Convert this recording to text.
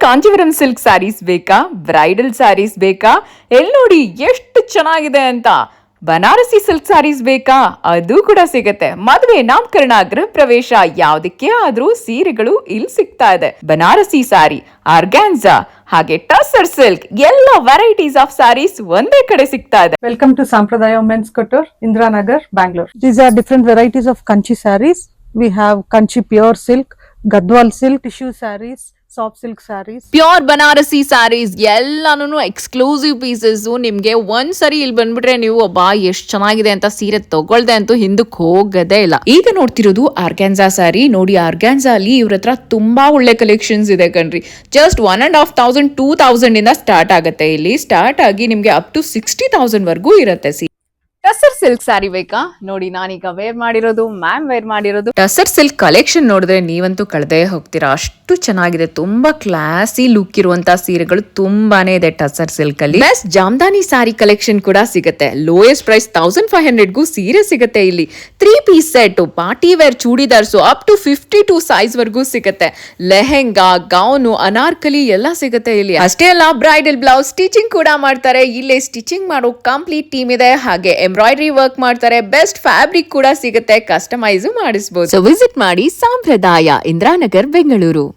Kanjeevaram silk saris ಬೇಕಾ? Bridal saris ಬೇಕಾ? ಎಲ್ಲಿ ನೋಡಿ ಎಷ್ಟು ಚೆನ್ನಾಗಿದೆ ಅಂತ. ಬನಾರಸಿ ಸಿಲ್ಕ್ ಸ್ಯಾರೀಸ್ ಬೇಕಾ? ಅದು ಕೂಡ ಸಿಗುತ್ತೆ. ಮದುವೆ, ನಾಮಕರಣ, ಗೃಹ ಪ್ರವೇಶ ಯಾವುದಕ್ಕೆ ಆದ್ರೂ ಸೀರೆಗಳು ಇಲ್ಲಿ ಸಿಗ್ತಾ ಇದೆ. ಬನಾರಸಿ ಸ್ಯಾರಿ, ಆರ್ಗ್ಯಾನ್ಸಾ ಹಾಗೆ ಟಸರ್ ಸಿಲ್ಕ್ ಎಲ್ಲ ವೆರೈಟೀಸ್ ಆಫ್ ಸ್ಯಾರೀಸ್ ಒಂದೇ ಕಡೆ ಸಿಗ್ತಾ ಇದೆ. Welcome to Sampradaya Women's Couture, Indiranagar, Bangalore. These are different varieties of Kanchi sarees. We have Kanchi pure silk, Gadwal silk, tissue sarees, soft silk sarees, pure Banarasi sarees ಎಲ್ಲಾನು exclusive pieces. ನಿಮ್ಗೆ ಒಂದ್ಸರಿ ಇಲ್ಲಿ ಬಂದ್ಬಿಟ್ರೆ ನೀವು ಬಾ ಎಷ್ಟ್ ಚೆನ್ನಾಗಿದೆ ಅಂತ ಸೀರೆ ತಗೊಳ್ದೆ ಅಂತೂ ಹಿಂದಕ್ಕೆ ಹೋಗದೇ ಇಲ್ಲ. ಈಗ ನೋಡ್ತಿರೋದು ಆರ್ಗ್ಯಾನ್ಸಾ ಸ್ಯಾರಿ. ನೋಡಿ, ಆರ್ಗ್ಯಾನ್ಸಾ ಅಲ್ಲಿ ಇವ್ರ ಹತ್ರ ತುಂಬಾ ಒಳ್ಳೆ ಕಲೆಕ್ಷನ್ಸ್ ಇದೆ ಕಣ್ರಿ. ಜಸ್ಟ್ 1,500 2,000 ಇಂದ ಸ್ಟಾರ್ಟ್ ಆಗುತ್ತೆ. ಇಲ್ಲಿ ಸ್ಟಾರ್ಟ್ ಆಗಿ ನಿಮ್ಗೆ ಅಪ್ ಟು 60,000 ವರ್ಗೂ ಇರುತ್ತೆ. ಟಸರ್ ಸಿಲ್ಕ್ ಸ್ಯಾರಿ ಬೇಕಾ? ನೋಡಿ, ನಾನೀಗ ವೇರ್ ಮಾಡಿರೋದು, ಮ್ಯಾಮ್ ವೇರ್ ಮಾಡಿರೋದು ಟಸರ್ ಸಿಲ್ಕ್ ಕಲೆಕ್ಷನ್. ನೋಡಿದ್ರೆ ನೀವಂತೂ ಕಳೆದೇ ಹೋಗ್ತೀರಾ, ಅಷ್ಟು ಚೆನ್ನಾಗಿದೆ. ತುಂಬಾ ಕ್ಲಾಸಿ ಲುಕ್ ಇರುವಂತ ಸೀರೆಗಳು ತುಂಬಾನೇ ಇದೆ ಟಸರ್ ಸಿಲ್ಕ್ ಅಲ್ಲಿ. ಬೆಸ್ಟ್ ಜಾಮ್ದಾನಿ ಸ್ಯಾರಿ ಕಲೆಕ್ಷನ್ ಕೂಡ ಸಿಗುತ್ತೆ. ಲೋಯೆಸ್ಟ್ ಪ್ರೈಸ್ 1,500ಗೂ ಸೀರೆ ಸಿಗುತ್ತೆ. ಇಲ್ಲಿ 3 piece set, party wear churidars up to 52 size ವರ್ಗೂ ಸಿಗುತ್ತೆ. ಲೆಹೆಂಗಾ, ಗೌನು, ಅನಾರ್ಕಲಿ ಎಲ್ಲ ಸಿಗುತ್ತೆ ಇಲ್ಲಿ. ಅಷ್ಟೇ ಅಲ್ಲ, ಬ್ರೈಡಲ್ ಬ್ಲೌಸ್ ಸ್ಟಿಚಿಂಗ್ ಕೂಡ ಮಾಡ್ತಾರೆ. ಇಲ್ಲೇ ಸ್ಟಿಚಿಂಗ್ ಮಾಡೋ ಕಂಪ್ಲೀಟ್ ಟೀಮ್ ಇದೆ. ಹಾಗೆ ಎಂಬ್ರಾಯ್ಡರಿ ವರ್ಕ್ ಮಾಡ್ತಾರೆ. ಬೆಸ್ಟ್ ಫ್ಯಾಬ್ರಿಕ್ ಕೂಡ ಸಿಗುತ್ತೆ, ಕಸ್ಟಮೈಸ್ ಮಾಡಿಸಬಹುದು. ಸೊ ವಿಸಿಟ್ ಮಾಡಿ ಸಾಂಪ್ರದಾಯ, ಇಂದಿರಾನಗರ್, ಬೆಂಗಳೂರು.